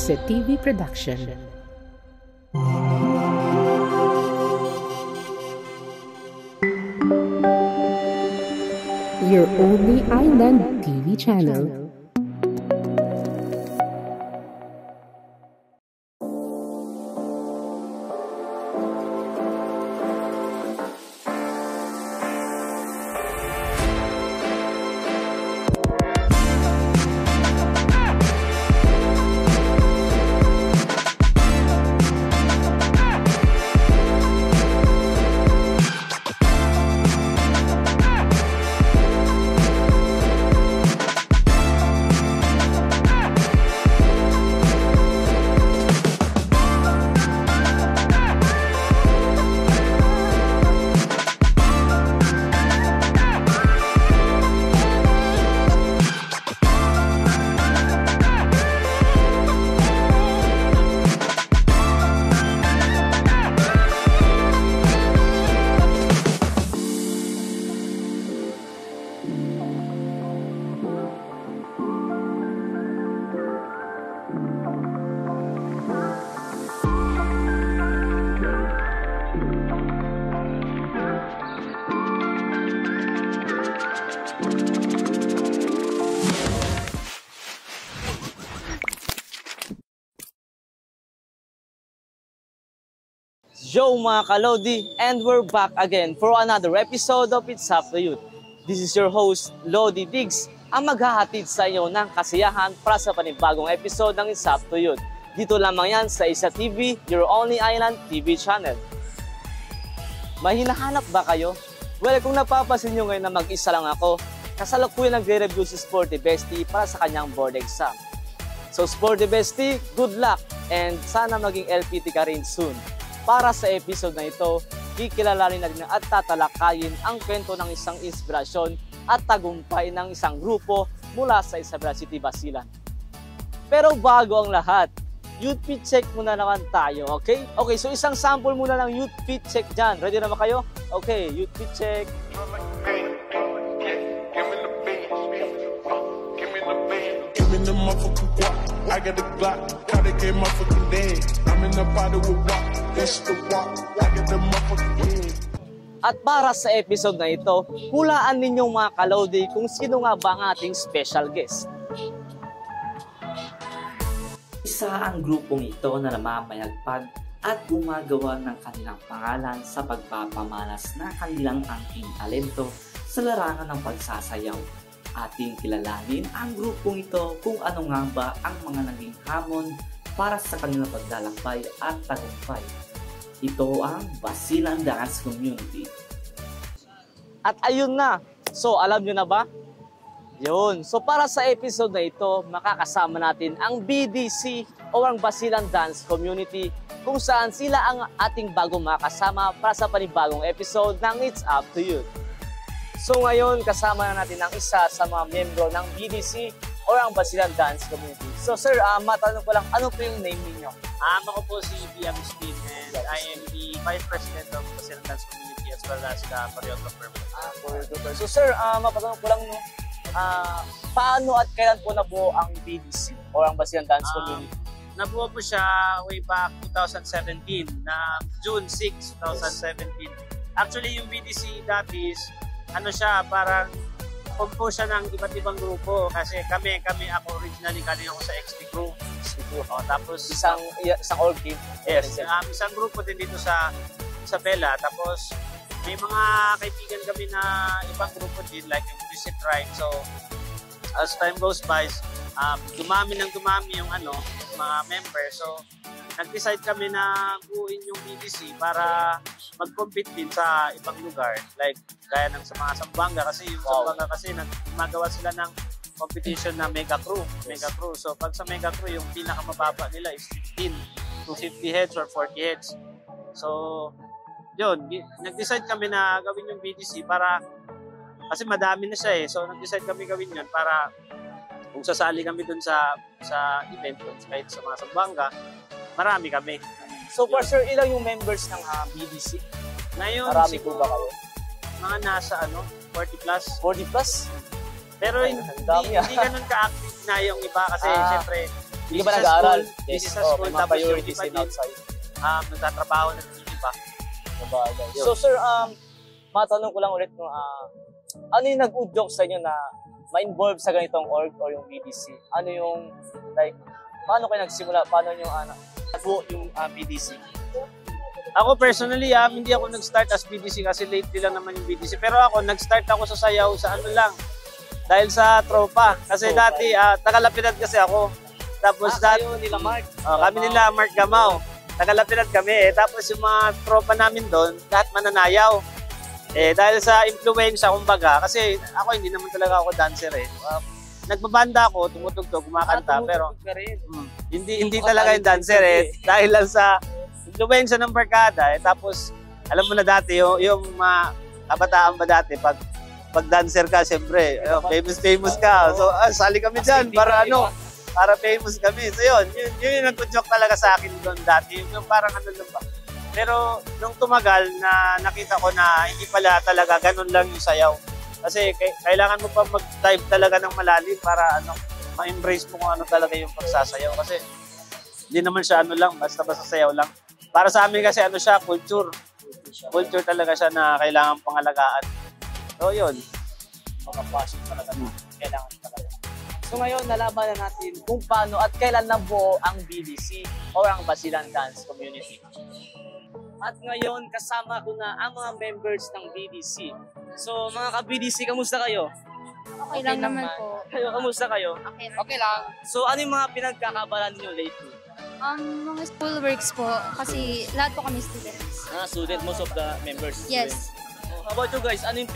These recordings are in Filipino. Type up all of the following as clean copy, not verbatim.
Exit TV production. Your only island TV channel. Yo mga kalodi, and we're back again for another episode of It's Up to Youth. This is your host, Lodi Diggs, ang maghahatid sa inyo ng kasiyahan para sa panibagong episode ng It's Up to Youth. Dito lamang yan sa Isa TV, your only island TV channel. May hinahanap ba kayo? Well, kung napapansin nyo ngayon na mag-isa lang ako, kasalukuyan nagre-review si Sporty Bestie para sa kanyang board exam. So Sporty Bestie, good luck and sana maging LPT ka rin soon. Para sa episode na ito, kikilalanin natin at tatalakayin ang kwento ng isang inspirasyon at tagumpay ng isang grupo mula sa Isabela City, Basilan. Pero bago ang lahat, youth fit check muna naman tayo, okay? Okay, so isang sample muna ng youth fit check dyan. Ready na ba kayo? Okay, youth fit check. I got the Glock, how they get motherfucking dead. I'm in the party with walk, that's the walk, I got the motherfucking dead. At para sa episode na ito, hulaan ninyong mga kalodi kung sino nga ba ang ating special guest. Isa ang grupong ito na namamayagpag at gumagawa ng kanilang pangalan sa pagpapamalas na kanilang angking talento sa larangan ng pagsasayaw. Ating kilalanin ang grupong ito kung ano nga ba ang mga naging hamon para sa kanilang paglalakbay at tagumpay. Ito ang Basilan Dance Community. At ayun na, so alam nyo na ba? Yun, so para sa episode na ito, makakasama natin ang BDC o ang Basilan Dance Community kung saan sila ang ating bagong makasama para sa panibagong episode ng It's Up to You. So ngayon, kasama na natin ang isa sa mga membro ng BDC o ang Basilan Dance Community. So sir, matanong ko lang, ano po yung name ninyo? Ako po si B. Agustin and I am the Vice President of Basilan Dance Community as well as the choreographer. Choreographer. So sir, matanong ko lang, no, paano at kailan po nabuo ang BDC o ang Basilan Dance Community? Nabuo po siya way back 2017, na June 6, 2017. Actually, yung BDC dati is ano siya, parang compose siya ng iba't ibang grupo kasi ako originally galing ako sa XT Crew. Tapos isang old team. Yes, isang grupo din dito sa Isabela. Tapos may mga kaibigan kami na ibang grupo din like yung Visit Ride. So as time goes by, dumami yung mga members. So nag-decide kami na buuin yung BDC para mag-compete din sa ibang lugar. Like, gaya ng sa mga Zamboanga kasi yung Zamboanga kasi gumagawa sila ng competition na Mega Crew. So, pag sa Mega Crew, yung pinakamababa nila is 15 to 50 heads or 40 heads. So, yun. Nag-decide kami na gawin yung BDC para, kasi madami na siya eh. So, nag-decide kami gawin yun para kung sasali kami dun sa event, kahit sa mga Zamboanga, marami kami. So for sure, ilang yung members ng BDC? Ngayon, marami po ba kayo? Mga nasa 40 plus. 40 plus? Pero hindi ganun ka-active na yung iba kasi syempre Hindi ka ba nag-aaral? Busy sa Oh, school, may mga tapos yung priorities iba din din, outside. nagtatrabaho na din yung iba. Sabagay. So sir, matanong ko lang ulit no, ano yung nag-udyok sa inyo na ma-involve sa ganitong org or yung BDC? Ano yung, like, paano kayo nagsimula? Paano yung BDC? Ako personally, hindi ako nag-start as BDC kasi lately lang naman yung BDC. Pero ako, nag-start ako sa sayaw sa ano lang. Dahil sa tropa. Kasi dati, Tagalapitan kasi ako. Tapos Kayo nila Mark? kami nila Mark Gamao. Tagalapitan kami. Tapos yung mga tropa namin doon, lahat mananayaw. Dahil sa influensya, kumbaga, kasi ako hindi naman talaga ako dancer nagbabanda ako, tumutugtog, kumakanta, pero hindi talaga yung dancer dahil lang sa influensya ng barkada tapos alam mo na dati yung mga kabataan ba dati pag dancer ka siyempre famous ka, so sali kami diyan para famous kami, so yun yung nagkudyok talaga sa akin doon dati, yung parang ano lang ba. Pero nung tumagal na nakita ko na hindi pala talaga ganun lang yung sayaw. Kasi kailangan mo pa mag-dive talaga ng malalim para ma-embrace mo kung ano talaga yung pagsasayaw. Kasi hindi naman siya lang, basta-basta sayaw lang. Para sa amin kasi siya, culture. Culture talaga siya na kailangan pangalagaan. So yun, mga passion talaga na kailangan talaga. So ngayon, nalaman na natin kung paano at kailan nabuo ang BDC or ang Basilan Dance Community. At ngayon, kasama ko na ang mga members ng BDC. So, mga ka-BDC, kamusta kayo? Okay lang naman po. Kayo, kamusta kayo? Okay lang. So, ano yung mga pinagkakabalan niyo lately? Mga school works po, kasi lahat po kami students. Student, most of the members. Yes. So, how about you guys? Ano yung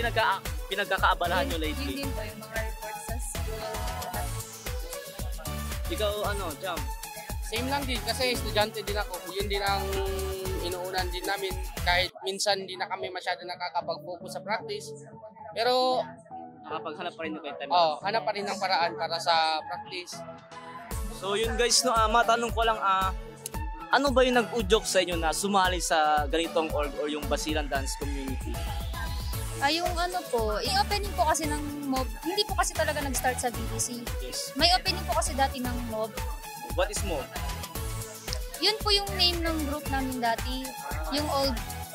pinagkakaabalahan niyo lately? Yun din po yung mga reports sa school. Ikaw, Jam? Same lang din kasi estudyante din ako. Yun din ang inuunan din namin kahit minsan hindi na kami masyado nakakapag-focus sa practice. Pero Nakapaghanap pa rin yung time. hanap pa rin ng paraan para sa practice. So yun guys, matanong ko lang, ano ba yung nag-udyok sa inyo na sumali sa ganitong org or yung Basilan Dance Community? Yung yung opening po kasi ng MOB, hindi po kasi talaga nag-start sa BDC. Yes. May opening po kasi dati ng MOB. What is more? Yun po yung name ng group namin dati, yung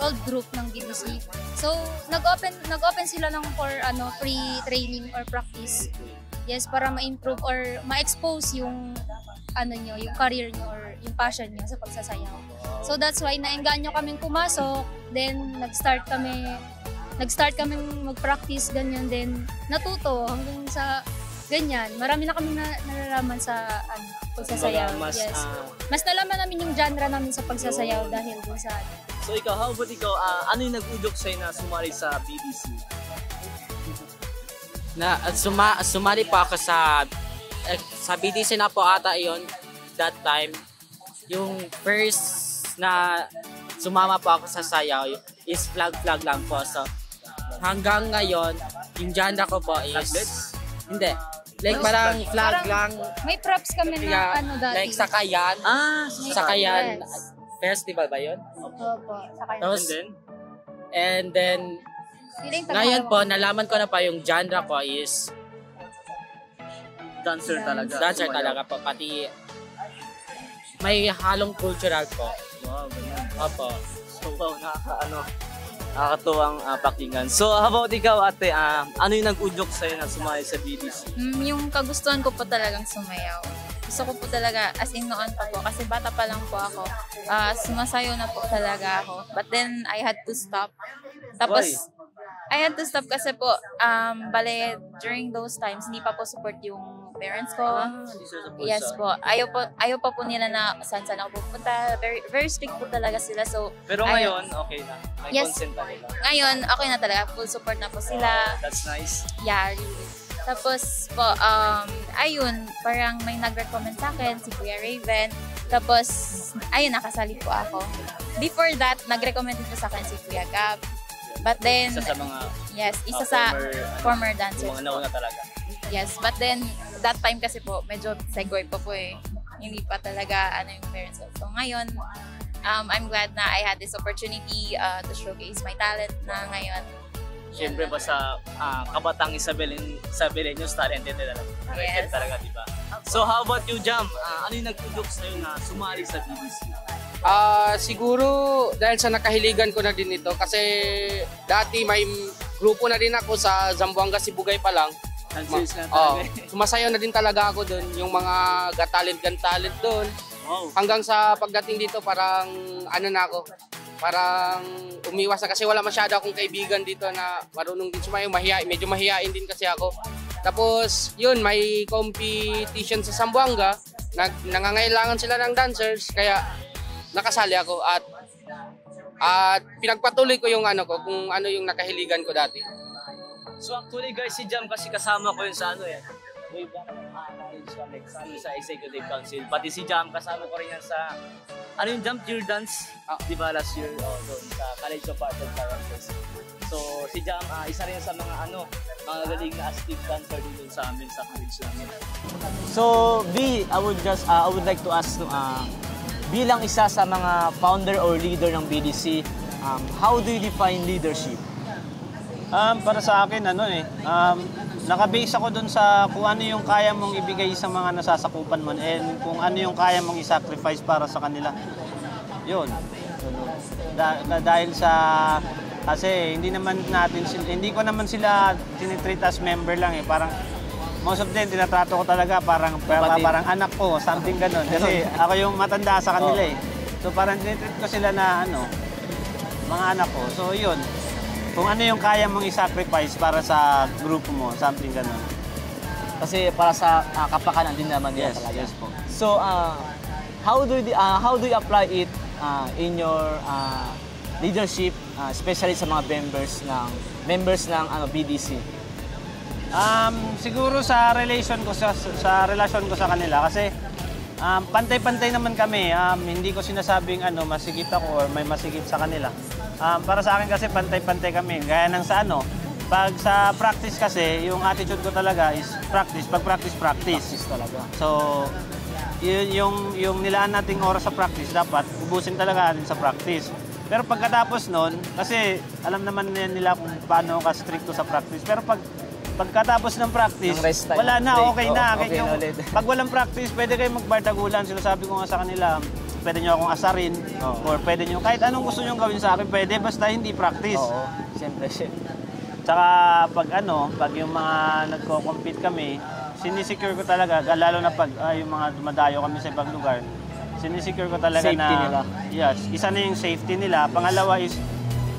old group ng BDC. So, nag-open sila ng for free training or practice. Yes, para ma-improve or ma-expose yung yung career nyo or yung passion nyo sa pagsasayaw. So that's why naengganyo kaming pumasok, then nag-start kami mag-practice ganyan, then natuto hanggang sa ganyan. Marami na kami nalalaman sa pagsasayaw. Mas nalaman namin yung genre namin sa pagsasayaw dahil dun sa So ikaw, how about ikaw, ano yung nag-udyok sa'yo na sumali sa BDC? Sumali po ako sa BDC na po ata yon that time. Yung first na sumama po ako sa sayaw is flag lang po. So hanggang ngayon, yung genre ko po is hindi. Like parang flag lang. May props kami na dati. Like Sakayan. Sakayan Festival ba yun? Opo, Sakayan. Tapos, and then ngayon po, nalaman ko na pa yung genre ko is Dancer talaga. Dancer talaga po. Pati may halong cultural po. Wow, ganyan. Opo. So wow, nakakatuwang pakinggan. So how about ikaw ate, ano yung nag-udyok sa'yo na sumali sa BDC? Yung kagustuhan ko po talagang sumayaw. Gusto ko po talaga, as in noon pa po, kasi bata pa lang po ako, sumasayaw na po talaga ako. But then, I had to stop. Tapos, I had to stop kasi po, during those times, hindi pa po support yung parents ko. Yes po. Ayaw pa po nila na saan ako pupunta. Very, very strict po talaga sila. So, pero ngayon, okay na. May consent na nila. Ngayon, okay na talaga. Full support na po sila. That's nice. Yeah, really. Tapos po, ayun, parang may nag-recommend sa akin, si Kuya Raven. Tapos, ayun, nakasali po ako. Before that, nag-recommend din po sa akin si Kuya Gab. But then, isa sa mga isa sa former dancers. Mga nauna talaga. Yes, but then, that time kasi po, medyo segoy pa po eh. Hindi pa talaga yung parents ko. So ngayon, I'm glad na I had this opportunity to showcase my talent na ngayon. Siyempre ba sa kabatang Isabeleños talented talaga. Yes. Talaga, di ba? So how about you, Jam? Ano yung nagtudok sa'yo na sumali sa BDC? Siguro dahil sa nakahiligan ko na din ito kasi dati may grupo na din ako sa Zamboanga Sibugay pa lang. Sumasayaw na din talaga ako doon, yung mga gatalent doon. Wow. Hanggang sa pagdating dito parang ano na ako, parang umiwas na kasi wala masyado akong kaibigan dito na marunong din sumayaw, medyo mahihain din kasi ako. Tapos yun, may competition sa Zamboanga, nangangailangan sila ng dancers kaya nakasali ako at pinagpatuloy ko yung ano ko, kung ano yung nakahiligan ko dati. So actually guys, si Jam kasi kasama ko yun sa ano yan. Way back college kami, kasama sa Executive Council. Pati si Jam, kasama ko rin yan sa, ano yung Jam Cheer Dance? Di ba last year, doon sa College of Art and Sciences. So si Jam, isa rin sa mga mga galing na active dancer dito sa amin, sa college namin. So B, I would like to ask, bilang isa sa mga founder or leader ng BDC, how do you define leadership? Para sa akin, nakabase ako dun sa kung ano yung kaya mong ibigay sa mga nasasakupan mo and kung ano yung kaya mong i-sacrifice para sa kanila. Yun. Dahil sa, kasi hindi ko naman sila tinitreat as member lang eh. Parang, most of them, tinatrato ko talaga parang anak ko, something ganun. Kasi ako yung matanda sa kanila eh. So parang tinitreat ko sila na mga anak ko. So yun. Kung ano yung kaya mong i-sacrifice para sa grupo mo, something ganun. Kasi para sa kapakanan din naman yan talaga. Yes po. So, how do you apply it in your leadership, especially sa mga members ng BDC? Siguro sa relasyon ko sa kanila kasi pantay-pantay naman kami. Hindi ko sinasabing masigit ako or may masigit sa kanila. Para sa akin kasi pantay-pantay kami. Gaya ng pag sa practice kasi, yung attitude ko talaga is practice. Pag practice talaga. So, yung nilaan nating oras sa practice, dapat ubusin talaga natin sa practice. Pero pagkatapos nun, kasi alam naman nila kung paano ka stricto sa practice. Pero pagkatapos ng practice, wala na, okay na. Pag walang practice, pwede kayo magbardagulan. Sinasabi ko nga sa kanila, pwede nyo akong asarin, or pwede nyo, kahit anong gusto nyo gawin sa akin, pwede, basta hindi practice. Oo, siyempre. Tsaka pag yung mga nagko-compete kami, sinisecure ko talaga, lalo na pag yung mga dumadayo kami sa ibang lugar, sinisecure ko talaga safety nila. Yes, isa na yung safety nila. Pangalawa is,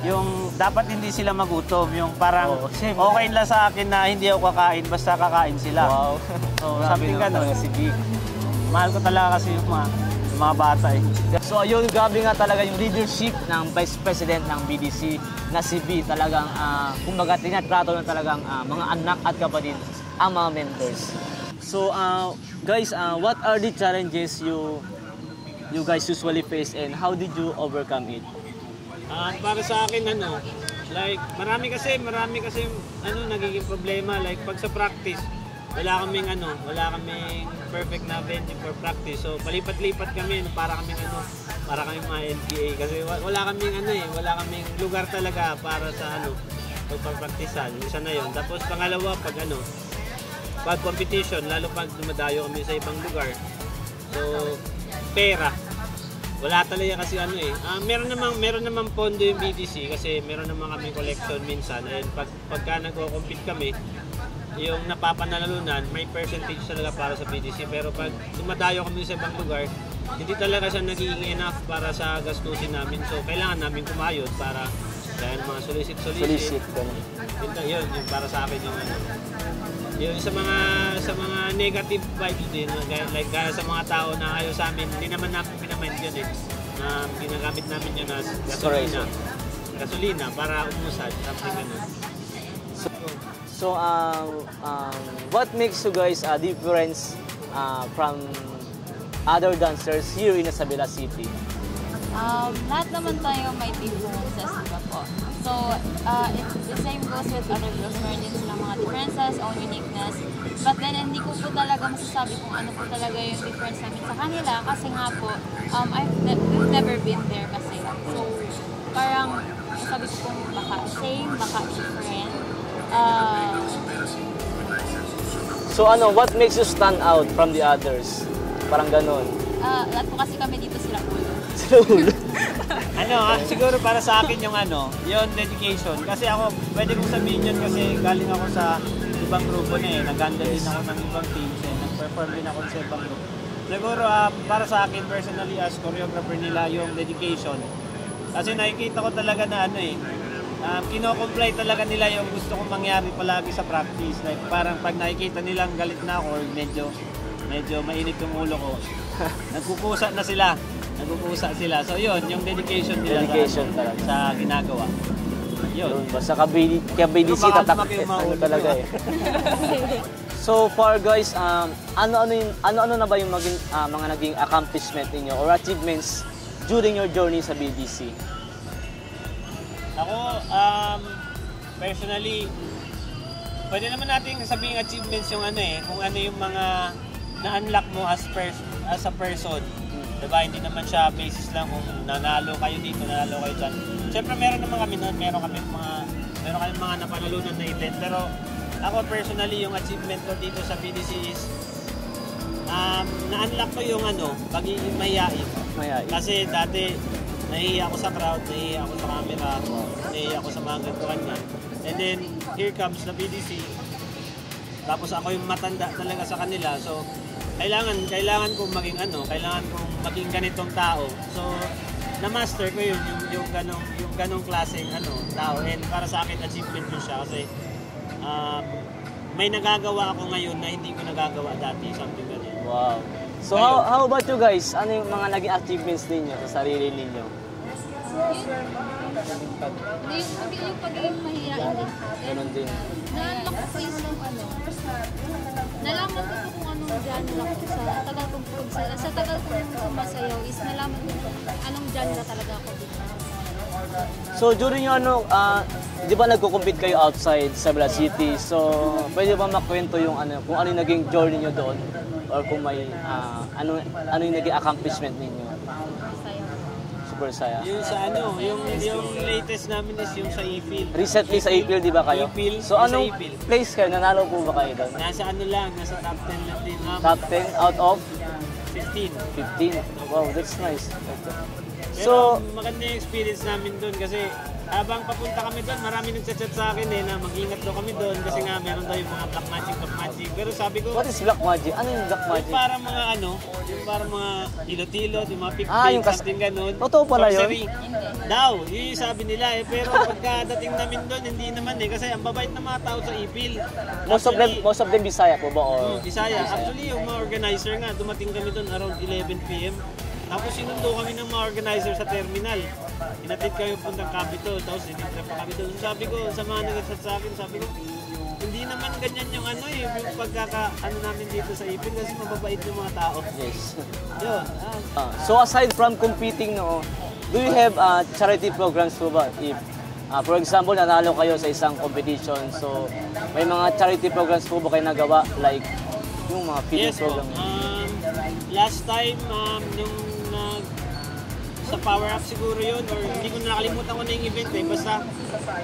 yung dapat hindi sila magutom, yung parang okay lang sa akin na hindi ako kakain, basta kakain sila. Wow. So, something ganun. Mahal ko talaga kasi yung mga bata eh. So ayun, grabe nga talaga yung leadership ng Vice President ng BDC na si B. Talagang, kumbaga, tinatrato na talagang mga anak at kapatid ang mga members. So guys, what are the challenges you guys usually face and how did you overcome it? Para sa akin, marami kasi nagiging problema. Like pag sa practice, wala kaming perfect na venue for practice. So palipat-lipat kami para kaming mga LPA kasi wala kaming lugar talaga para sa pagpapraktisan. Isa na 'yon. Tapos pangalawa pag competition, lalo pag dumadayo kami sa ibang lugar. So pera. Wala talaga kasi meron namang pondo yung BDC kasi meron naman kami collection minsan. And pagka nagko-compete kami, yung napapanalunan, may percentage talaga para sa BDC. Pero pag dumadayo kami sa ibang lugar, hindi talaga siya nagiging enough para sa gastusin namin. So, kailangan namin kumayod para dahil mga solicit. Yun para sa akin yung Yun sa mga negative vibes din, like gaya sa mga tao na ayaw sa amin, hindi naman namin pinamind yun na ginagamit namin yun as gasolina para umusad, something ganun. So, what makes you guys a difference from other dancers here in Isabela City? Lahat naman tayo may differences, diba po? So, the same goes with other girls. Meron din silang mga differences, own uniqueness. But then, hindi ko po talaga masasabi kung ano po talaga yung difference namin sa kanila. Kasi nga po, we've never been there kasi. So, parang, sabi ko kung baka same, baka different. So ano, what makes you stand out from the others? Parang ganon. Lahat po kasi kami dito sila ulo. Siguro para sa akin yung yung dedication. Kasi ako, pwede kong sabihin yun kasi galing ako sa ibang grupo na nag-handle din ako ng ibang teams nag-perform din ako sa ibang grupo. Siguro para sa akin personally as choreographer nila yung dedication. Kasi nakikita ko talaga na kino-comply talaga nila yung gusto kong mangyari palagi sa practice. Like parang pag nakikita nilang galit na ako or medyo mainit yung ulo ko, nagkukusa sila. So yun, yung dedication nila sa ginagawa. Yun. Basta ka BDC tatak talaga eh. So far guys, ano na ba yung mga naging accomplishment niyo or achievements during your journey sa BDC? Ako, personally, pwede naman natin sabihing achievements yung kung ano yung mga na-unlock mo as a person. Diba? Hindi naman siya basis lang kung nanalo kayo dito, nanalo kayo dyan. Siyempre meron naman kami nun, meron kami mga napanalunan na event. Pero ako personally, yung achievement ko dito sa BDC is na-unlock ko yung pagiging mahihain. Kasi dati, nahihiya ako sa crowd, nahihiya ako sa camera, nahihiya ako sa mga gantuan niya. And then, here comes the BDC. Tapos ako yung matanda talaga sa kanila. So, kailangan kong maging kailangan kong maging ganitong tao. So, na-master ko yung ganong klaseng tao. And para sa akin, achievement yun siya kasi may nagagawa ako ngayon na hindi ko nagagawa dati, something ganyan. Wow. So how about you guys? Ano yung mga naging achievements ninyo sa sarili ninyo? Yung pagiging mahihain din. Ganon din. Nalaman ko yung nalaman ko kung anong genre ko sa tagal kong sumasayaw is nalaman ko anong genre talaga ako dito. So during yung di ba nagko-compete kayo outside sa Bella City? So pwede ba makwento yung kung ano yung naging journey nyo doon or kung may ano yung naging accomplishment ninyo? Super saya. Yung sa yung latest namin is yung sa April. Recently sa April, di ba kayo? April, so anong place kayo? Nanalo po ba kayo doon? Nasa nasa top 10 lang din. Top 10 out of? 15. 15. Wow, that's nice. Pero maganda yung experience namin doon kasi habang papunta kami doon, marami nagchat-chat sa akin na mag-ingat daw kami doon kasi nga meron daw yung mga black magic. Pero sabi ko, what is black magic? Ano yung black magic? Yung parang mga yung parang mga tilo-tilo, yung mga pig-pig, something ganun. Totoo pala yun? Daw, yun yung sabi nila eh. Pero pagkadating namin doon, hindi naman eh. Kasi ang babait ng mga tao sa Ipil. Most of them Bisaya po ba? Or? Bisaya. Actually, yung mga organizer nga, dumating kami doon around 11 p.m. Tapos sinundo kami ng mga organizer sa terminal. Inatid kami puntang Capitol, tapos sinitra pa kami doon. Sabi ko, sa mga nag-chat sa akin, sabi ko, hindi naman ganyan yung yung namin dito sa Ipil kasi mababait yung mga tao. Yes. Yun. So aside from competing, do you have charity programs po ba? If, for example, nanalo kayo sa isang competition, so may mga charity programs po ba kayo nagawa? Like, yung mga feeding program? Last time, nung sa Power Up siguro yun, or hindi ko nakalimutan ko na yung event eh. Basta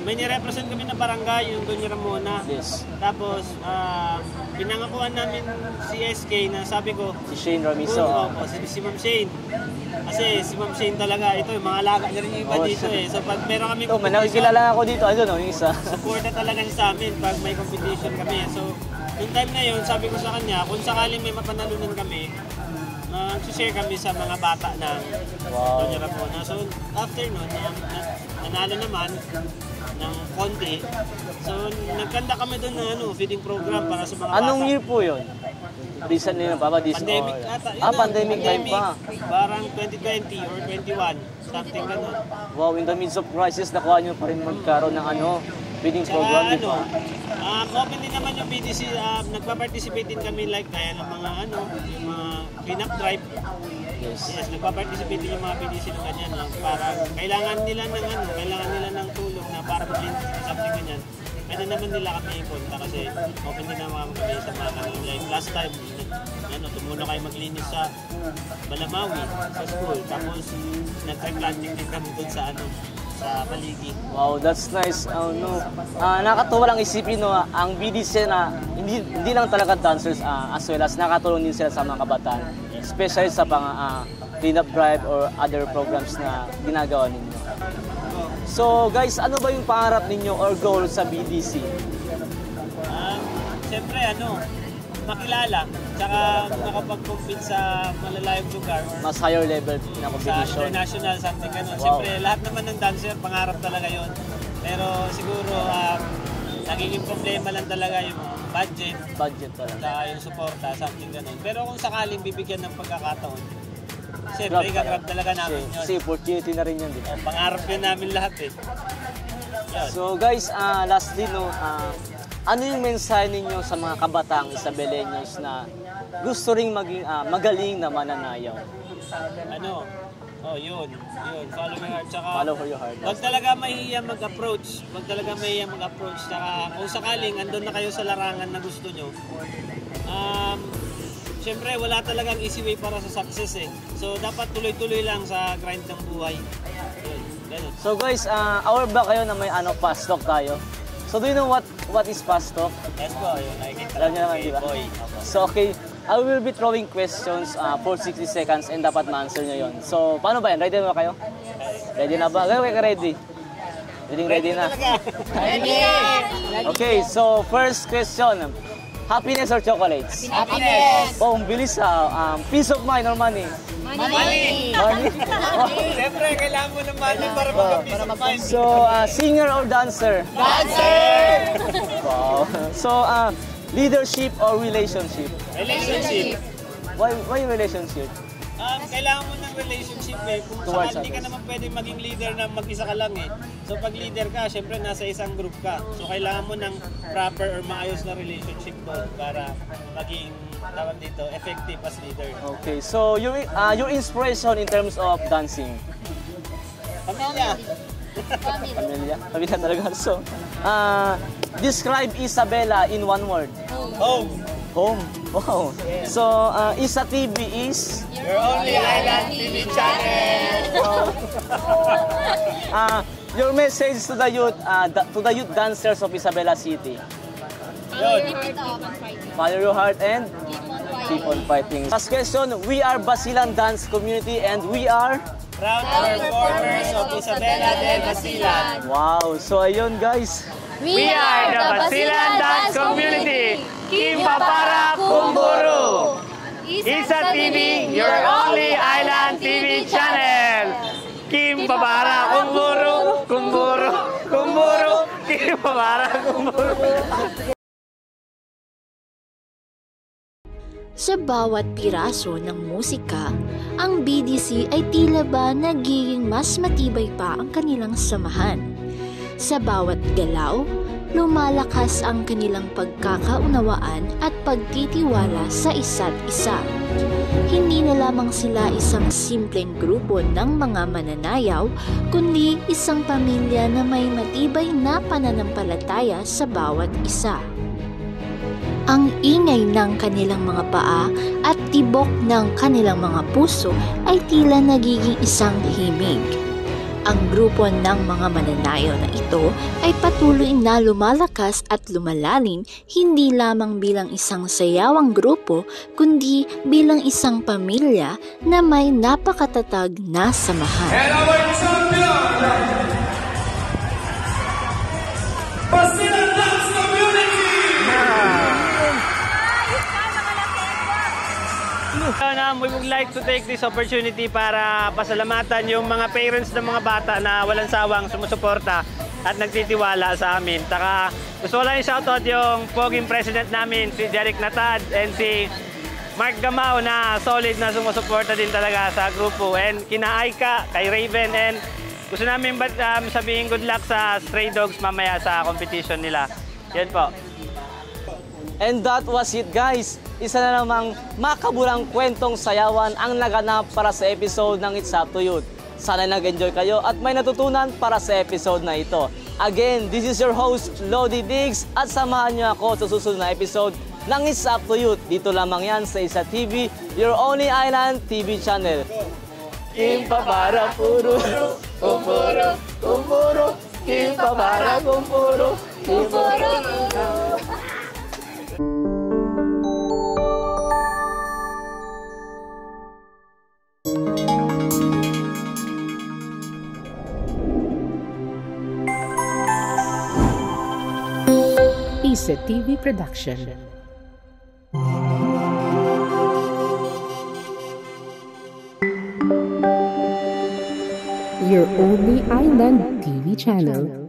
may nirepresent kami na barangay, yung Doña Ramona. Yes. Tapos, pinangakuan namin si SK na sabi ko, si Shane Ramizo. Si Ma'am Shane. Kasi si Ma'am Shane talaga, ito yung mga alaga na rin yung iba dito eh. So pag meron kami may nakikilala ako dito, yung isa. Supporta talaga niya sa amin pag may competition kami. So, yung time na yun, sabi ko sa kanya, kung sakaling may mapanalunan kami, share kami sa mga bata ng Doña Ramona. So, after nun, nanalo naman ng konti. So, nagkanda kami doon ng feeding program para sa mga bata. Anong year po yun? Recently na ba? Pandemic ata. Pandemic time pa. Parang 2020 or 21. Something ganun. Wow, in the midst of crisis, nakuha nyo pa rin magkaroon ng feeding program. Open din naman yung BDC, nagpa-participate din kami like kaya ng mga yung mga clean-up drive. Yes, nagpa-participate din yung mga BDC ng ganyan. Para kailangan nila ng tulong na para maglinis sa something ganyan. Pwede naman nila kami ipunta kasi open din naman kami sa mga like last time, tumulong kayo maglinis sa Balamawi, sa school. Tapos nag-planting din kami doon sa sa Maligi. Wow, that's nice. Nakakatuwa lang isipin, no, ang BDC na hindi lang talaga dancers, as well as nakatulong din sila sa mga kabataan, especially sa clean-up drive or other programs na ginagawa ninyo. So guys, ano ba yung pangarap ninyo or goal sa BDC? Siyempre, makilala, tsaka makapag-compete sa malalayong lugar or Mas higher level na sa competition. international, something ganun. Wow. Siyempre, lahat naman ng dancer, pangarap talaga yon. Pero siguro, nagiging problema lang talaga yung budget, Talaga. tsaka yung suporta, something ganun. Pero kung sakaling bibigyan ng pagkakataon, siyempre, gagrab talaga namin yun. Kasi opportunity na rin yun, di ba? Pangarap yun namin lahat eh. Yun. So guys, lastly, no, ano yung mensahe ninyo sa mga kabataang Isabeleños na gusto ring maging magaling na mananayaw? Yun. Follow your heart. Tsaka, Follow for your heart. Huwag talaga mahihiya mag-approach. Tsaka kung sakaling andun na kayo sa larangan na gusto nyo, siyempre wala talagang easy way para sa success eh. So dapat tuloy-tuloy lang sa grind ng buhay. Yun, ganun. So guys, aware ba kayo na may fast talk tayo? So do you know what is fast talk? Yes po, yun. Nakikita Alam niyo naman, di ba? boy. So okay, I will be throwing questions for 60 seconds and dapat ma-answer nyo yun. So paano ba yan? Ready na ba kayo? Ready na ba? Kayo ready? Ready na? Ready! Okay, so first question. Happiness or chocolates? Happiness! Oh, ang bilis peace of mind or money? Money! Money? Siyempre, kailangan mo ng money para mag-peace of mind. So, singer or dancer? Dancer! Wow. So, leadership or relationship? Relationship. Why relationship? Kailangan mo ng relationship eh. Kung Towards saka hindi ka others. naman pwede maging leader na mag-isa ka lang eh. So pag leader ka, syempre nasa isang group ka. So kailangan mo ng proper or maayos na relationship doon para maging tawag dito, effective as leader. Okay, so your inspiration in terms of dancing? Pamilya. Pamilya talaga. So, describe Isabela in one word. Home. Home. Wow. So, Isa TV is? Your only island TV channel. Your message to the youth dancers of Isabela City. Follow your heart and keep on fighting. Last question, we are Basilan Dance Community and we are? Proud performers of Isabela del Basilan. Wow. So, ayun guys. We are the Basilan Dance Community! Kimpapara Kumburu! Isa TV, your only island TV channel. Kimpapara Kumburu, Kumburu, Kumburu, Kimpapara Kumburu. Sa bawat piraso ng musika, ang BDC ay tila ba nagiging mas matibay pa ang kanilang samahan. Sa bawat galaw, lumalakas ang kanilang pagkakaunawaan at pagtitiwala sa isa't isa. Hindi na lamang sila isang simpleng grupo ng mga mananayaw, kundi isang pamilya na may matibay na pananampalataya sa bawat isa. Ang ingay ng kanilang mga paa at tibok ng kanilang mga puso ay tila nagiging isang himig. Ang grupo ng mga mananayaw na ito ay patuloy na lumalakas at lumalalim hindi lamang bilang isang sayawang grupo kundi bilang isang pamilya na may napakatatag na samahan. And our champion, Basilan Dance Community! We would like to take this opportunity para pasalamatan yung mga parents ng mga bata na walang sawang sumusuporta at nagtitiwala sa amin. Taka, gusto ko lang i-shoutout yung poging president namin, si Derek Natad and si Mark Gamao na solid na sumusuporta din talaga sa grupo. And kina Aika, kay Raven, and gusto namin sabihin good luck sa Stray Dogs mamaya sa competition nila. Yan po. And that was it guys. Isa na namang makabulang kwentong sayawan ang naganap para sa episode ng It's Up to You. Sana nag-enjoy kayo at may natutunan para sa episode na ito. Again, this is your host, Lodi Diggs, at samahan niyo ako sa susunod na episode ng It's Up to You. Dito lamang yan sa Isa TV, your only island TV channel. Kimpapara puro, kumpuro, kumpuro. Ipapara kong puro. Isa TV Production. Your only island TV channel.